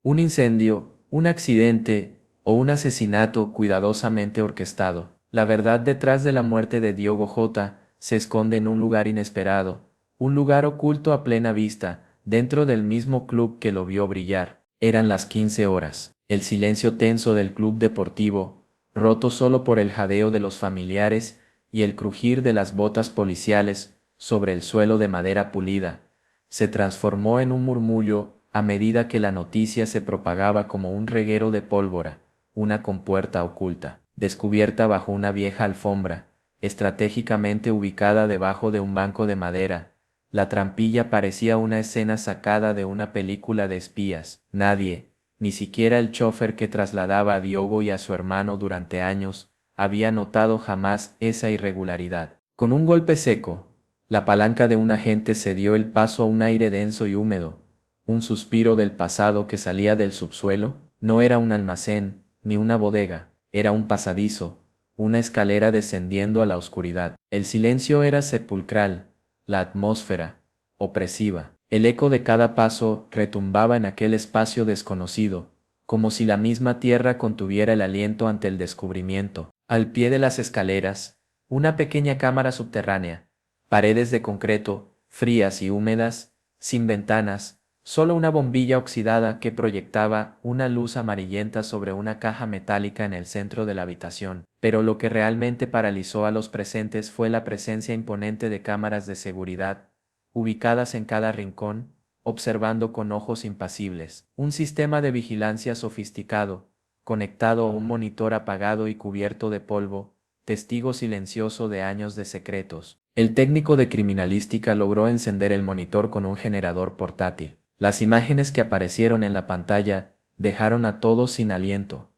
Un incendio, un accidente o un asesinato cuidadosamente orquestado. La verdad detrás de la muerte de Diogo J. se esconde en un lugar inesperado, un lugar oculto a plena vista, dentro del mismo club que lo vio brillar. Eran las 15 horas. El silencio tenso del club deportivo, roto solo por el jadeo de los familiares y el crujir de las botas policiales sobre el suelo de madera pulida, se transformó en un murmullo a medida que la noticia se propagaba como un reguero de pólvora, una compuerta oculta, descubierta bajo una vieja alfombra, estratégicamente ubicada debajo de un banco de madera. La trampilla parecía una escena sacada de una película de espías. Nadie, ni siquiera el chofer que trasladaba a Diogo y a su hermano durante años, había notado jamás esa irregularidad. Con un golpe seco, la palanca de un agente cedió el paso a un aire denso y húmedo, un suspiro del pasado que salía del subsuelo. No era un almacén, ni una bodega, era un pasadizo, una escalera descendiendo a la oscuridad. El silencio era sepulcral, la atmósfera, opresiva. El eco de cada paso retumbaba en aquel espacio desconocido, como si la misma tierra contuviera el aliento ante el descubrimiento. Al pie de las escaleras, una pequeña cámara subterránea, paredes de concreto, frías y húmedas, sin ventanas, solo una bombilla oxidada que proyectaba una luz amarillenta sobre una caja metálica en el centro de la habitación. Pero lo que realmente paralizó a los presentes fue la presencia imponente de cámaras de seguridad, ubicadas en cada rincón, observando con ojos impasibles. Un sistema de vigilancia sofisticado, conectado a un monitor apagado y cubierto de polvo, testigo silencioso de años de secretos. El técnico de criminalística logró encender el monitor con un generador portátil. Las imágenes que aparecieron en la pantalla dejaron a todos sin aliento.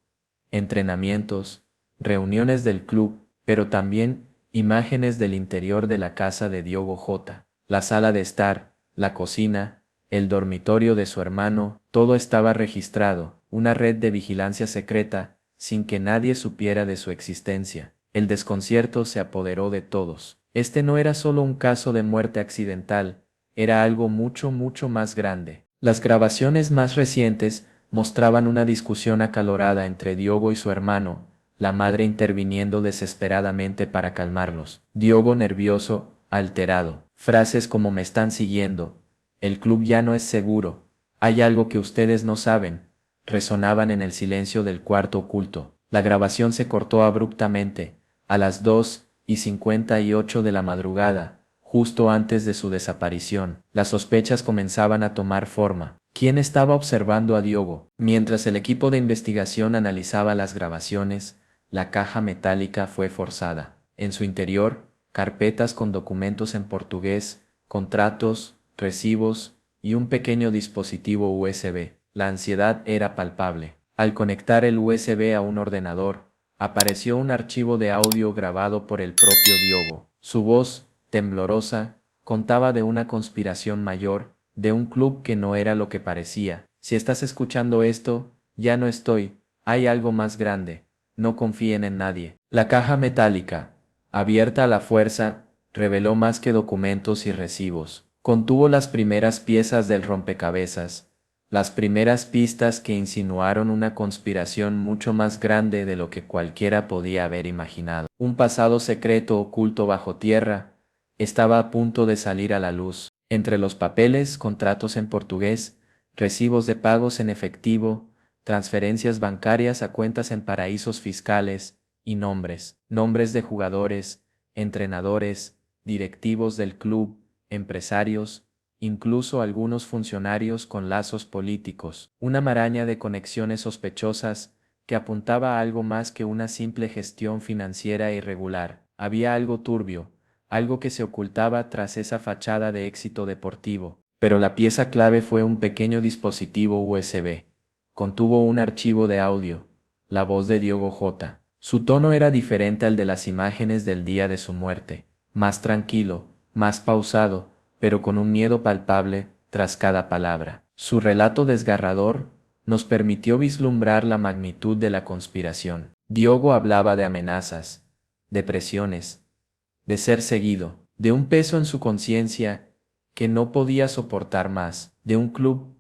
Entrenamientos, reuniones del club, pero también imágenes del interior de la casa de Diogo J. La sala de estar, la cocina, el dormitorio de su hermano, todo estaba registrado, una red de vigilancia secreta, sin que nadie supiera de su existencia. El desconcierto se apoderó de todos. Este no era solo un caso de muerte accidental, era algo mucho, mucho más grande. Las grabaciones más recientes mostraban una discusión acalorada entre Diogo y su hermano, la madre interviniendo desesperadamente para calmarlos. Diogo nervioso, alterado. Frases como "me están siguiendo", "el club ya no es seguro", "hay algo que ustedes no saben", resonaban en el silencio del cuarto oculto. La grabación se cortó abruptamente, a las 2:58 de la madrugada, justo antes de su desaparición. Las sospechas comenzaban a tomar forma. ¿Quién estaba observando a Diogo? Mientras el equipo de investigación analizaba las grabaciones, la caja metálica fue forzada. En su interior, carpetas con documentos en portugués, contratos, recibos y un pequeño dispositivo USB. La ansiedad era palpable. Al conectar el USB a un ordenador, apareció un archivo de audio grabado por el propio Diogo. Su voz, temblorosa, contaba de una conspiración mayor, de un club que no era lo que parecía. Si estás escuchando esto, ya no estoy, hay algo más grande, no confíen en nadie. La caja metálica, abierta a la fuerza, reveló más que documentos y recibos. Contuvo las primeras piezas del rompecabezas, las primeras pistas que insinuaron una conspiración mucho más grande de lo que cualquiera podía haber imaginado. Un pasado secreto oculto bajo tierra estaba a punto de salir a la luz. Entre los papeles, contratos en portugués, recibos de pagos en efectivo, transferencias bancarias a cuentas en paraísos fiscales, y nombres de jugadores, entrenadores, directivos del club, empresarios, incluso algunos funcionarios con lazos políticos, una maraña de conexiones sospechosas que apuntaba a algo más que una simple gestión financiera irregular. Había algo turbio, algo que se ocultaba tras esa fachada de éxito deportivo, pero la pieza clave fue un pequeño dispositivo USB. Contuvo un archivo de audio, la voz de Diogo J. Su tono era diferente al de las imágenes del día de su muerte, más tranquilo, más pausado, pero con un miedo palpable tras cada palabra. Su relato desgarrador nos permitió vislumbrar la magnitud de la conspiración. Diogo hablaba de amenazas, de presiones, de ser seguido, de un peso en su conciencia que no podía soportar más, de un club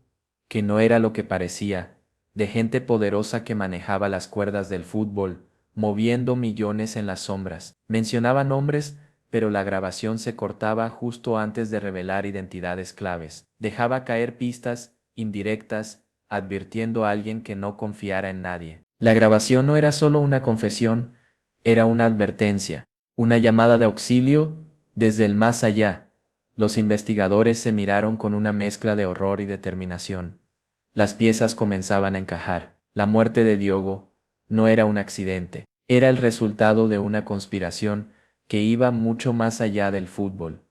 que no era lo que parecía, de gente poderosa que manejaba las cuerdas del fútbol, moviendo millones en las sombras. Mencionaba nombres, pero la grabación se cortaba justo antes de revelar identidades claves. Dejaba caer pistas, indirectas, advirtiendo a alguien que no confiara en nadie. La grabación no era solo una confesión, era una advertencia, una llamada de auxilio desde el más allá. Los investigadores se miraron con una mezcla de horror y determinación. Las piezas comenzaban a encajar. La muerte de Diogo no era un accidente, era el resultado de una conspiración que iba mucho más allá del fútbol,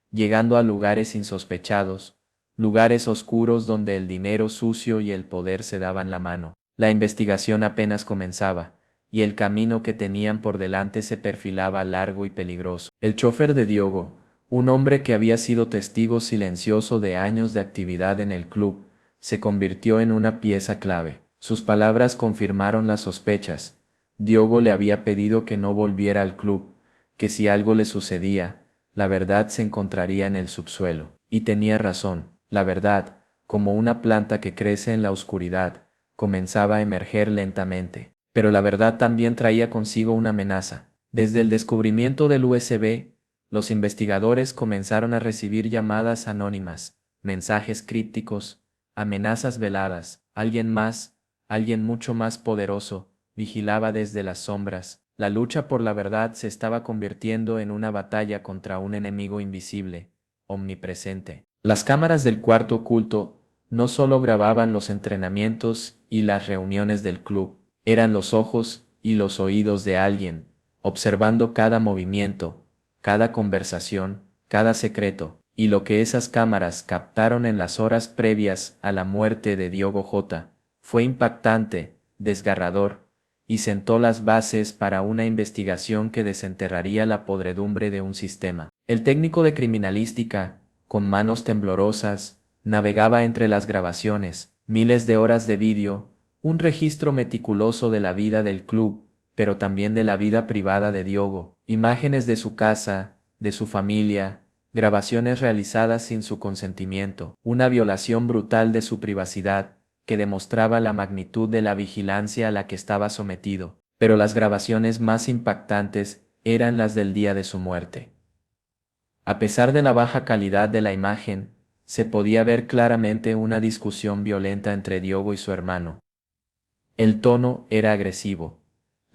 llegando a lugares insospechados, lugares oscuros donde el dinero sucio y el poder se daban la mano. La investigación apenas comenzaba, y el camino que tenían por delante se perfilaba largo y peligroso. El chofer de Diogo, un hombre que había sido testigo silencioso de años de actividad en el club, se convirtió en una pieza clave. Sus palabras confirmaron las sospechas. Diogo le había pedido que no volviera al club, que si algo le sucedía, la verdad se encontraría en el subsuelo. Y tenía razón. La verdad, como una planta que crece en la oscuridad, comenzaba a emerger lentamente. Pero la verdad también traía consigo una amenaza. Desde el descubrimiento del USB, los investigadores comenzaron a recibir llamadas anónimas, mensajes crípticos, amenazas veladas. Alguien más, alguien mucho más poderoso, vigilaba desde las sombras. La lucha por la verdad se estaba convirtiendo en una batalla contra un enemigo invisible, omnipresente. Las cámaras del cuarto oculto no solo grababan los entrenamientos y las reuniones del club, eran los ojos y los oídos de alguien, observando cada movimiento, cada conversación, cada secreto, y lo que esas cámaras captaron en las horas previas a la muerte de Diogo Jota fue impactante, desgarrador, y sentó las bases para una investigación que desenterraría la podredumbre de un sistema. El técnico de criminalística, con manos temblorosas, navegaba entre las grabaciones, miles de horas de vídeo, un registro meticuloso de la vida del club, pero también de la vida privada de Diogo, imágenes de su casa, de su familia, grabaciones realizadas sin su consentimiento, una violación brutal de su privacidad, que demostraba la magnitud de la vigilancia a la que estaba sometido, pero las grabaciones más impactantes eran las del día de su muerte. A pesar de la baja calidad de la imagen, se podía ver claramente una discusión violenta entre Diogo y su hermano. El tono era agresivo,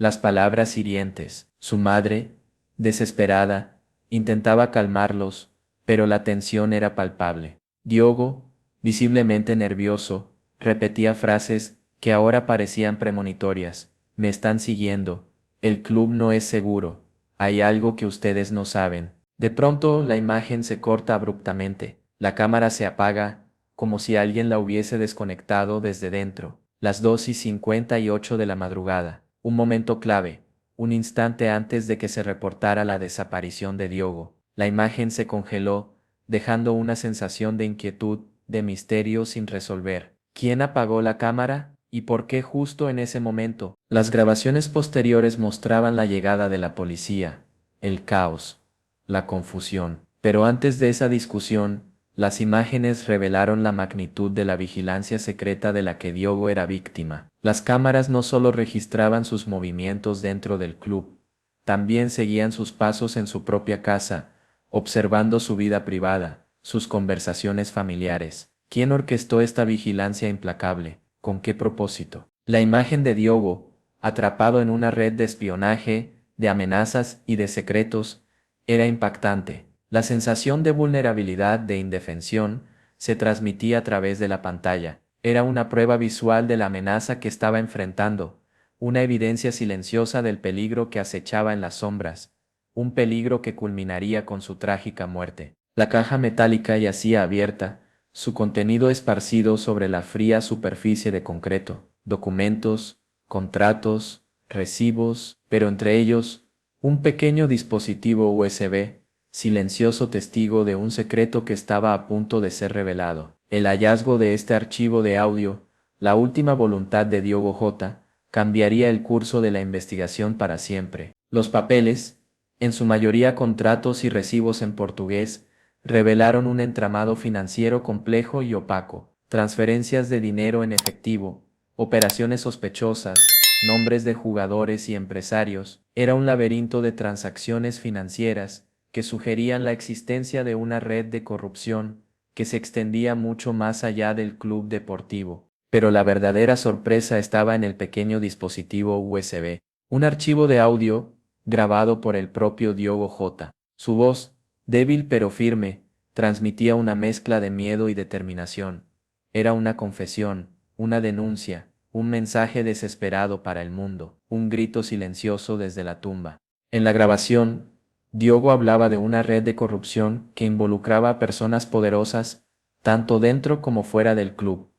las palabras hirientes. Su madre, desesperada, intentaba calmarlos, pero la tensión era palpable. Diogo, visiblemente nervioso, repetía frases que ahora parecían premonitorias. Me están siguiendo, el club no es seguro, hay algo que ustedes no saben. De pronto la imagen se corta abruptamente, la cámara se apaga, como si alguien la hubiese desconectado desde dentro. Las 2:58 de la madrugada, un momento clave, un instante antes de que se reportara la desaparición de Diogo. La imagen se congeló, dejando una sensación de inquietud, de misterio sin resolver. ¿Quién apagó la cámara? ¿Y por qué justo en ese momento? Las grabaciones posteriores mostraban la llegada de la policía, el caos, la confusión. Pero antes de esa discusión, las imágenes revelaron la magnitud de la vigilancia secreta de la que Diogo era víctima. Las cámaras no solo registraban sus movimientos dentro del club, también seguían sus pasos en su propia casa, observando su vida privada, sus conversaciones familiares. ¿Quién orquestó esta vigilancia implacable? ¿Con qué propósito? La imagen de Diogo, atrapado en una red de espionaje, de amenazas y de secretos, era impactante. La sensación de vulnerabilidad, de indefensión, se transmitía a través de la pantalla. Era una prueba visual de la amenaza que estaba enfrentando, una evidencia silenciosa del peligro que acechaba en las sombras, un peligro que culminaría con su trágica muerte. La caja metálica yacía abierta, su contenido esparcido sobre la fría superficie de concreto, documentos, contratos, recibos, pero entre ellos, un pequeño dispositivo USB, silencioso testigo de un secreto que estaba a punto de ser revelado. El hallazgo de este archivo de audio, la última voluntad de Diogo Jota, cambiaría el curso de la investigación para siempre. Los papeles, en su mayoría contratos y recibos en portugués, revelaron un entramado financiero complejo y opaco. transferencias de dinero en efectivo, operaciones sospechosas, nombres de jugadores y empresarios. Era un laberinto de transacciones financieras que sugerían la existencia de una red de corrupción que se extendía mucho más allá del club deportivo. Pero la verdadera sorpresa estaba en el pequeño dispositivo USB, un archivo de audio grabado por el propio Diogo Jota. Su voz, débil pero firme, transmitía una mezcla de miedo y determinación. Era una confesión, una denuncia, un mensaje desesperado para el mundo, un grito silencioso desde la tumba. En la grabación, Diogo hablaba de una red de corrupción que involucraba a personas poderosas, tanto dentro como fuera del club.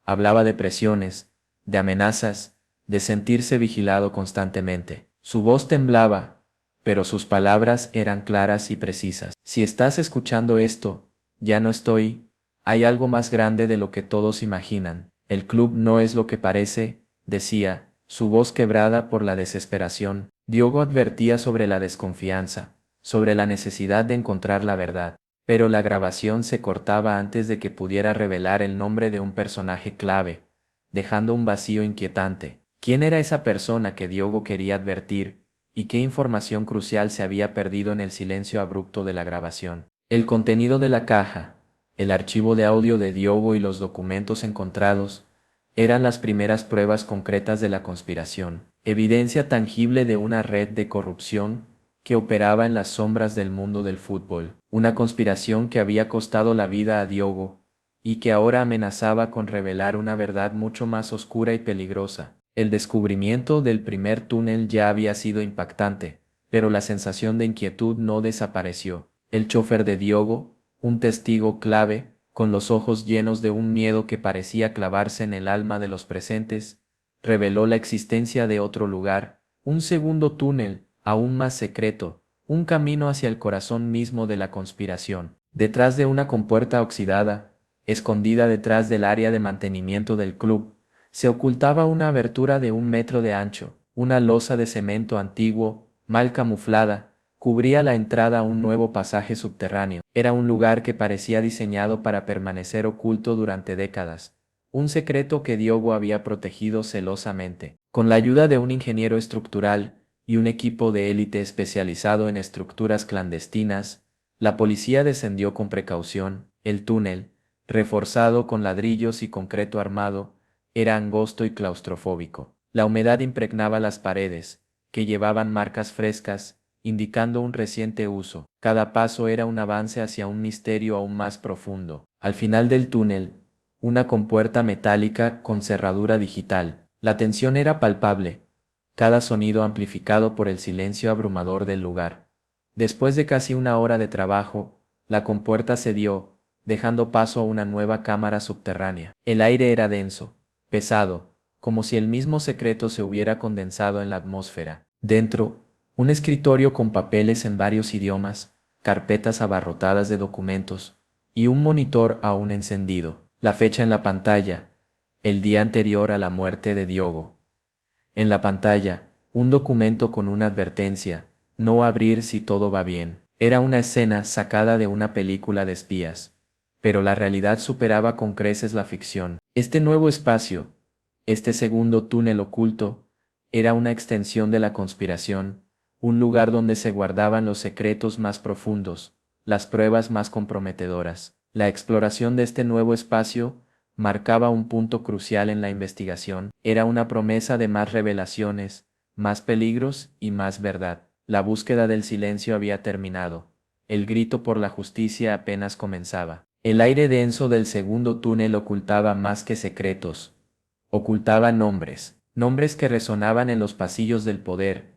Hablaba de presiones, de amenazas, de sentirse vigilado constantemente. Su voz temblaba, pero sus palabras eran claras y precisas. Si estás escuchando esto, ya no estoy. Hay algo más grande de lo que todos imaginan. El club no es lo que parece, decía, su voz quebrada por la desesperación. Diogo advertía sobre la desconfianza, sobre la necesidad de encontrar la verdad. Pero la grabación se cortaba antes de que pudiera revelar el nombre de un personaje clave, dejando un vacío inquietante. ¿Quién era esa persona que Diogo quería advertir, y qué información crucial se había perdido en el silencio abrupto de la grabación? El contenido de la caja, el archivo de audio de Diogo y los documentos encontrados, eran las primeras pruebas concretas de la conspiración, evidencia tangible de una red de corrupción que operaba en las sombras del mundo del fútbol, una conspiración que había costado la vida a Diogo, y que ahora amenazaba con revelar una verdad mucho más oscura y peligrosa. El descubrimiento del primer túnel ya había sido impactante, pero la sensación de inquietud no desapareció. El chofer de Diogo, un testigo clave, con los ojos llenos de un miedo que parecía clavarse en el alma de los presentes, reveló la existencia de otro lugar, un segundo túnel, aún más secreto, un camino hacia el corazón mismo de la conspiración. Detrás de una compuerta oxidada, escondida detrás del área de mantenimiento del club, se ocultaba una abertura de 1 metro de ancho, una losa de cemento antiguo, mal camuflada, cubría la entrada a un nuevo pasaje subterráneo. Era un lugar que parecía diseñado para permanecer oculto durante décadas, un secreto que Diogo había protegido celosamente. Con la ayuda de un ingeniero estructural y un equipo de élite especializado en estructuras clandestinas, la policía descendió con precaución. El túnel, reforzado con ladrillos y concreto armado, era angosto y claustrofóbico. La humedad impregnaba las paredes, que llevaban marcas frescas, indicando un reciente uso. Cada paso era un avance hacia un misterio aún más profundo. Al final del túnel, una compuerta metálica con cerradura digital. La tensión era palpable, cada sonido amplificado por el silencio abrumador del lugar. Después de casi 1 hora de trabajo, la compuerta cedió, dejando paso a una nueva cámara subterránea. El aire era denso, pesado, como si el mismo secreto se hubiera condensado en la atmósfera. Dentro, un escritorio con papeles en varios idiomas, carpetas abarrotadas de documentos, y un monitor aún encendido. La fecha en la pantalla, el día anterior a la muerte de Diogo. En la pantalla, un documento con una advertencia, no abrir si todo va bien. Era una escena sacada de una película de espías, pero la realidad superaba con creces la ficción. Este nuevo espacio, este segundo túnel oculto, era una extensión de la conspiración, un lugar donde se guardaban los secretos más profundos, las pruebas más comprometedoras. La exploración de este nuevo espacio marcaba un punto crucial en la investigación. Era una promesa de más revelaciones, más peligros y más verdad. La búsqueda del silencio había terminado. El grito por la justicia apenas comenzaba. El aire denso del segundo túnel ocultaba más que secretos. Ocultaba nombres, nombres que resonaban en los pasillos del poder,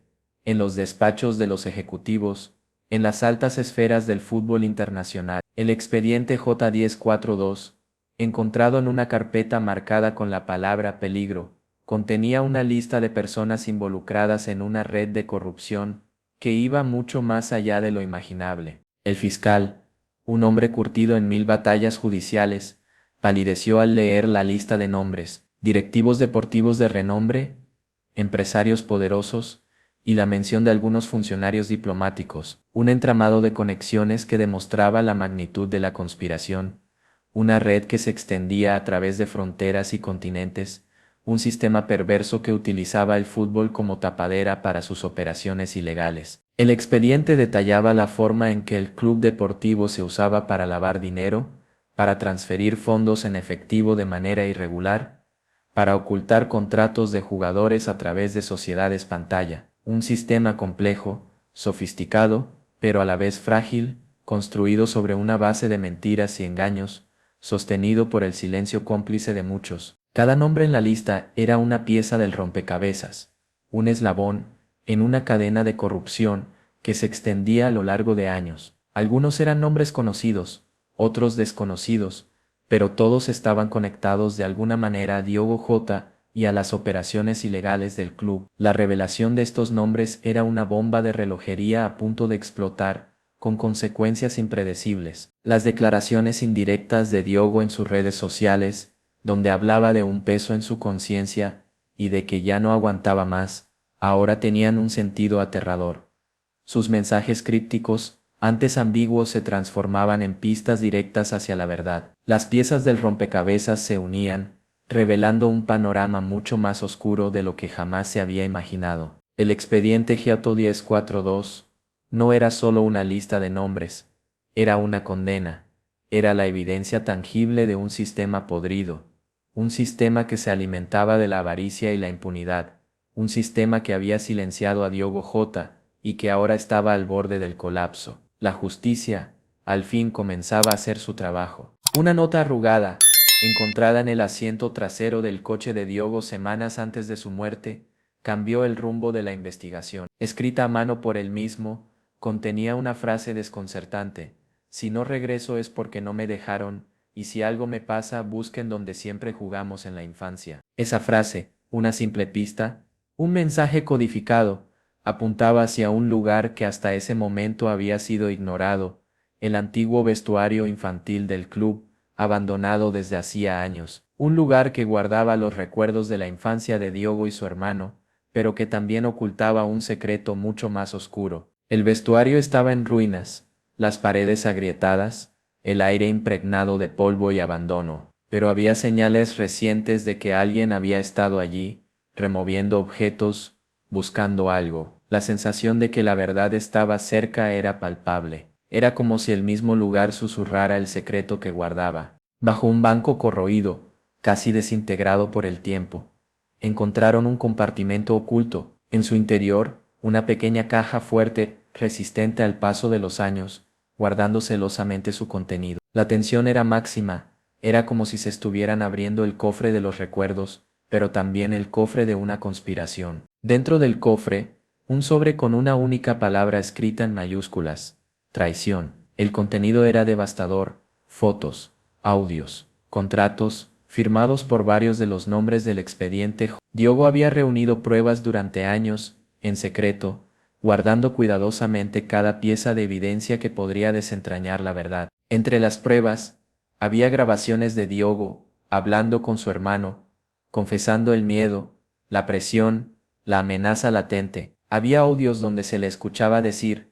en los despachos de los ejecutivos, en las altas esferas del fútbol internacional. El expediente J1042, encontrado en una carpeta marcada con la palabra peligro, contenía una lista de personas involucradas en una red de corrupción que iba mucho más allá de lo imaginable. El fiscal, un hombre curtido en 1000 batallas judiciales, palideció al leer la lista de nombres, directivos deportivos de renombre, empresarios poderosos, y la mención de algunos funcionarios diplomáticos, un entramado de conexiones que demostraba la magnitud de la conspiración, una red que se extendía a través de fronteras y continentes, un sistema perverso que utilizaba el fútbol como tapadera para sus operaciones ilegales. El expediente detallaba la forma en que el club deportivo se usaba para lavar dinero, para transferir fondos en efectivo de manera irregular, para ocultar contratos de jugadores a través de sociedades pantalla, un sistema complejo, sofisticado, pero a la vez frágil, construido sobre una base de mentiras y engaños, sostenido por el silencio cómplice de muchos. Cada nombre en la lista era una pieza del rompecabezas, un eslabón, en una cadena de corrupción que se extendía a lo largo de años. Algunos eran nombres conocidos, otros desconocidos, pero todos estaban conectados de alguna manera a Diogo Jota y a las operaciones ilegales del club. La revelación de estos nombres era una bomba de relojería a punto de explotar, con consecuencias impredecibles. Las declaraciones indirectas de Diogo en sus redes sociales, donde hablaba de un peso en su conciencia y de que ya no aguantaba más, ahora tenían un sentido aterrador. Sus mensajes crípticos, antes ambiguos, se transformaban en pistas directas hacia la verdad. Las piezas del rompecabezas se unían, revelando un panorama mucho más oscuro de lo que jamás se había imaginado. El expediente Giotto 1042 no era solo una lista de nombres, era una condena, era la evidencia tangible de un sistema podrido, un sistema que se alimentaba de la avaricia y la impunidad, un sistema que había silenciado a Diogo Jota y que ahora estaba al borde del colapso. La justicia, al fin, comenzaba a hacer su trabajo. Una nota arrugada, encontrada en el asiento trasero del coche de Diogo semanas antes de su muerte, cambió el rumbo de la investigación. Escrita a mano por él mismo, contenía una frase desconcertante: si no regreso es porque no me dejaron, y si algo me pasa, busquen donde siempre jugamos en la infancia. Esa frase, una simple pista, un mensaje codificado, apuntaba hacia un lugar que hasta ese momento había sido ignorado, el antiguo vestuario infantil del club, abandonado desde hacía años, un lugar que guardaba los recuerdos de la infancia de Diogo y su hermano, pero que también ocultaba un secreto mucho más oscuro. El vestuario estaba en ruinas, las paredes agrietadas, el aire impregnado de polvo y abandono, pero había señales recientes de que alguien había estado allí, removiendo objetos, buscando algo. La sensación de que la verdad estaba cerca era palpable. Era como si el mismo lugar susurrara el secreto que guardaba. Bajo un banco corroído, casi desintegrado por el tiempo, encontraron un compartimento oculto. En su interior, una pequeña caja fuerte, resistente al paso de los años, guardando celosamente su contenido. La tensión era máxima, era como si se estuvieran abriendo el cofre de los recuerdos, pero también el cofre de una conspiración. Dentro del cofre, un sobre con una única palabra escrita en mayúsculas: traición. El contenido era devastador: fotos, audios, contratos, firmados por varios de los nombres del expediente. Diogo había reunido pruebas durante años, en secreto, guardando cuidadosamente cada pieza de evidencia que podría desentrañar la verdad. Entre las pruebas, había grabaciones de Diogo, hablando con su hermano, confesando el miedo, la presión, la amenaza latente. Había audios donde se le escuchaba decir: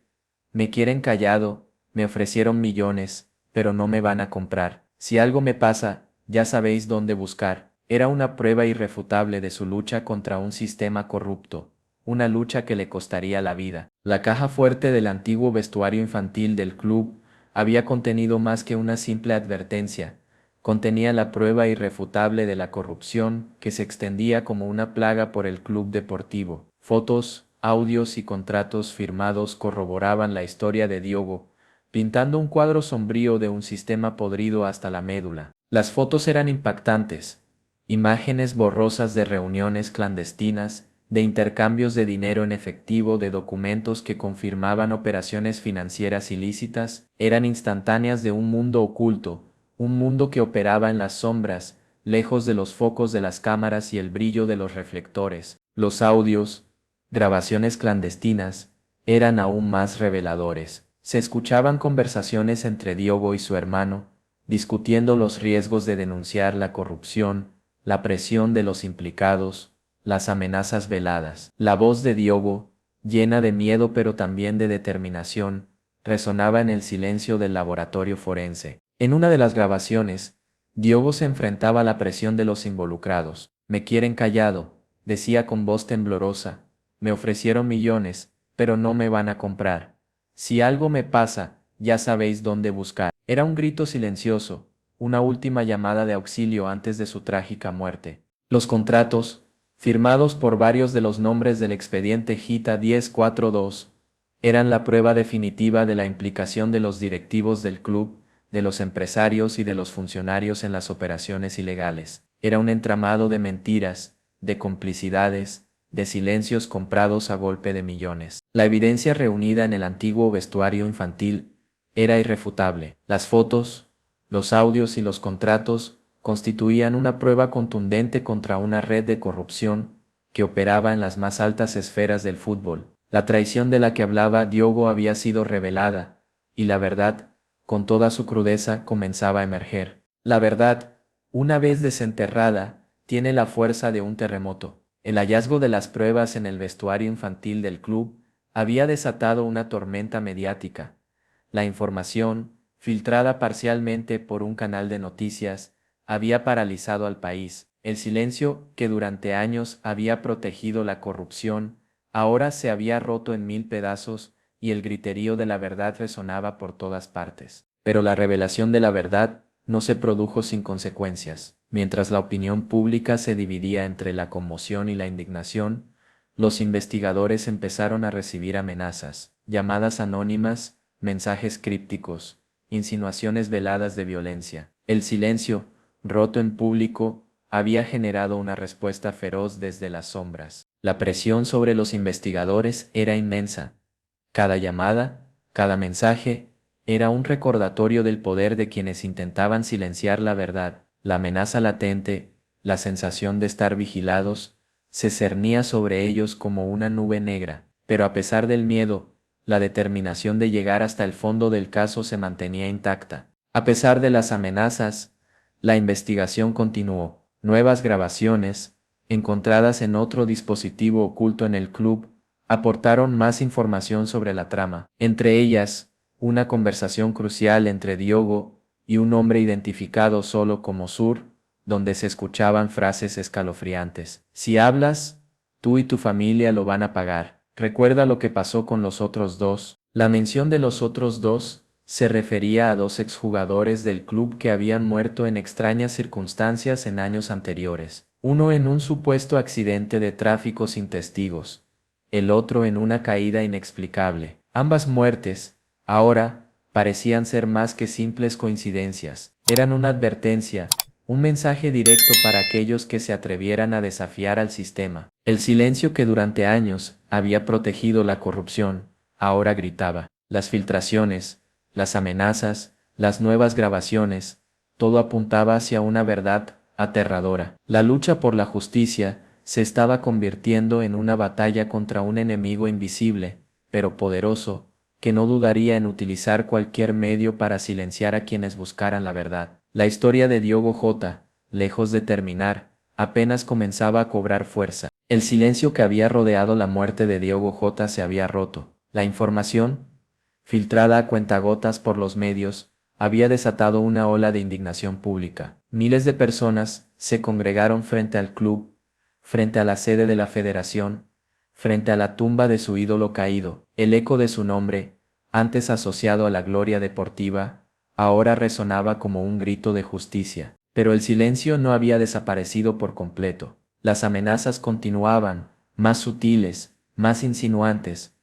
me quieren callado, me ofrecieron millones, pero no me van a comprar. Si algo me pasa, ya sabéis dónde buscar. Era una prueba irrefutable de su lucha contra un sistema corrupto, una lucha que le costaría la vida. La caja fuerte del antiguo vestuario infantil del club había contenido más que una simple advertencia. Contenía la prueba irrefutable de la corrupción que se extendía como una plaga por el club deportivo. Fotos, audios y contratos firmados corroboraban la historia de Diogo, pintando un cuadro sombrío de un sistema podrido hasta la médula. Las fotos eran impactantes, imágenes borrosas de reuniones clandestinas, de intercambios de dinero en efectivo, de documentos que confirmaban operaciones financieras ilícitas, eran instantáneas de un mundo oculto, un mundo que operaba en las sombras, lejos de los focos de las cámaras y el brillo de los reflectores. Los audios, grabaciones clandestinas, eran aún más reveladores. Se escuchaban conversaciones entre Diogo y su hermano, discutiendo los riesgos de denunciar la corrupción, la presión de los implicados, las amenazas veladas. La voz de Diogo, llena de miedo pero también de determinación, resonaba en el silencio del laboratorio forense. En una de las grabaciones, Diogo se enfrentaba a la presión de los involucrados. Me quieren callado, decía con voz temblorosa. Me ofrecieron millones, pero no me van a comprar. Si algo me pasa, ya sabéis dónde buscar. Era un grito silencioso, una última llamada de auxilio antes de su trágica muerte. Los contratos, firmados por varios de los nombres del expediente Gita 1042, eran la prueba definitiva de la implicación de los directivos del club, de los empresarios y de los funcionarios en las operaciones ilegales. Era un entramado de mentiras, de complicidades, de silencios comprados a golpe de millones. La evidencia reunida en el antiguo vestuario infantil era irrefutable. Las fotos, los audios y los contratos constituían una prueba contundente contra una red de corrupción que operaba en las más altas esferas del fútbol. La traición de la que hablaba Diogo había sido revelada, y la verdad, con toda su crudeza, comenzaba a emerger. La verdad, una vez desenterrada, tiene la fuerza de un terremoto. El hallazgo de las pruebas en el vestuario infantil del club había desatado una tormenta mediática. La información, filtrada parcialmente por un canal de noticias, había paralizado al país. El silencio que durante años había protegido la corrupción, ahora se había roto en mil pedazos y el griterío de la verdad resonaba por todas partes. Pero la revelación de la verdad no se produjo sin consecuencias. Mientras la opinión pública se dividía entre la conmoción y la indignación, los investigadores empezaron a recibir amenazas, llamadas anónimas, mensajes crípticos, insinuaciones veladas de violencia. El silencio, roto en público, había generado una respuesta feroz desde las sombras. La presión sobre los investigadores era inmensa. Cada llamada, cada mensaje, era un recordatorio del poder de quienes intentaban silenciar la verdad. La amenaza latente, la sensación de estar vigilados, se cernía sobre ellos como una nube negra. Pero a pesar del miedo, la determinación de llegar hasta el fondo del caso se mantenía intacta. A pesar de las amenazas, la investigación continuó. Nuevas grabaciones, encontradas en otro dispositivo oculto en el club, aportaron más información sobre la trama. Entre ellas, una conversación crucial entre Diogo y un hombre identificado solo como Sur, donde se escuchaban frases escalofriantes. Si hablas, tú y tu familia lo van a pagar. Recuerda lo que pasó con los otros dos. La mención de los otros dos se refería a dos exjugadores del club que habían muerto en extrañas circunstancias en años anteriores. Uno en un supuesto accidente de tráfico sin testigos, el otro en una caída inexplicable. Ambas muertes, ahora, parecían ser más que simples coincidencias. Eran una advertencia, un mensaje directo para aquellos que se atrevieran a desafiar al sistema. El silencio que durante años había protegido la corrupción, ahora gritaba. Las filtraciones, las amenazas, las nuevas grabaciones, todo apuntaba hacia una verdad aterradora. La lucha por la justicia se estaba convirtiendo en una batalla contra un enemigo invisible, pero poderoso, que no dudaría en utilizar cualquier medio para silenciar a quienes buscaran la verdad. La historia de Diogo J., lejos de terminar, apenas comenzaba a cobrar fuerza. El silencio que había rodeado la muerte de Diogo J. se había roto. La información, filtrada a cuentagotas por los medios, había desatado una ola de indignación pública. Miles de personas se congregaron frente al club, frente a la sede de la federación, frente a la tumba de su ídolo caído. El eco de su nombre, antes asociado a la gloria deportiva, ahora resonaba como un grito de justicia. Pero el silencio no había desaparecido por completo. Las amenazas continuaban, más sutiles, más insinuantes,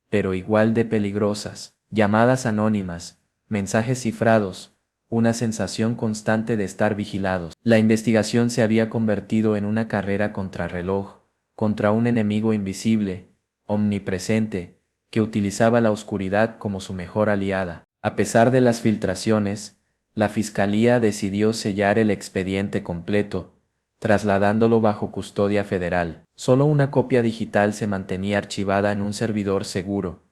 pero igual de peligrosas. Llamadas anónimas, mensajes cifrados, una sensación constante de estar vigilados. La investigación se había convertido en una carrera contrarreloj, contra un enemigo invisible, omnipresente, que utilizaba la oscuridad como su mejor aliada. A pesar de las filtraciones, la Fiscalía decidió sellar el expediente completo, trasladándolo bajo custodia federal. Solo una copia digital se mantenía archivada en un servidor seguro,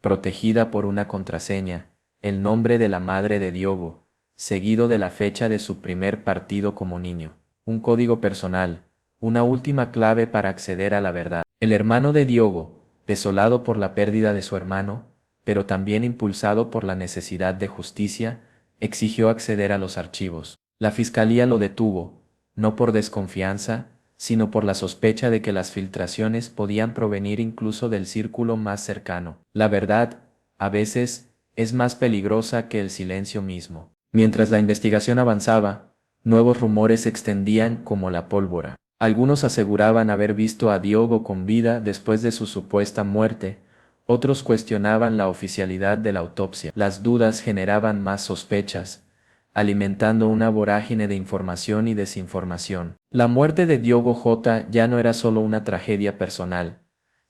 protegida por una contraseña, el nombre de la madre de Diogo, seguido de la fecha de su primer partido como niño, un código personal, una última clave para acceder a la verdad. El hermano de Diogo, desolado por la pérdida de su hermano, pero también impulsado por la necesidad de justicia, exigió acceder a los archivos. La fiscalía lo detuvo, no por desconfianza, sino por la sospecha de que las filtraciones podían provenir incluso del círculo más cercano. La verdad, a veces, es más peligrosa que el silencio mismo. Mientras la investigación avanzaba, nuevos rumores se extendían como la pólvora. Algunos aseguraban haber visto a Diogo con vida después de su supuesta muerte, otros cuestionaban la oficialidad de la autopsia. Las dudas generaban más sospechas, alimentando una vorágine de información y desinformación. La muerte de Diogo J. ya no era solo una tragedia personal,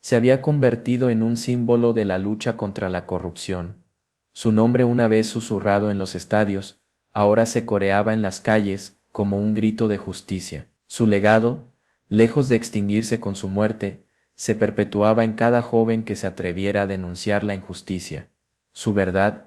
se había convertido en un símbolo de la lucha contra la corrupción. Su nombre, una vez susurrado en los estadios, ahora se coreaba en las calles como un grito de justicia. Su legado, lejos de extinguirse con su muerte, se perpetuaba en cada joven que se atreviera a denunciar la injusticia. Su verdad,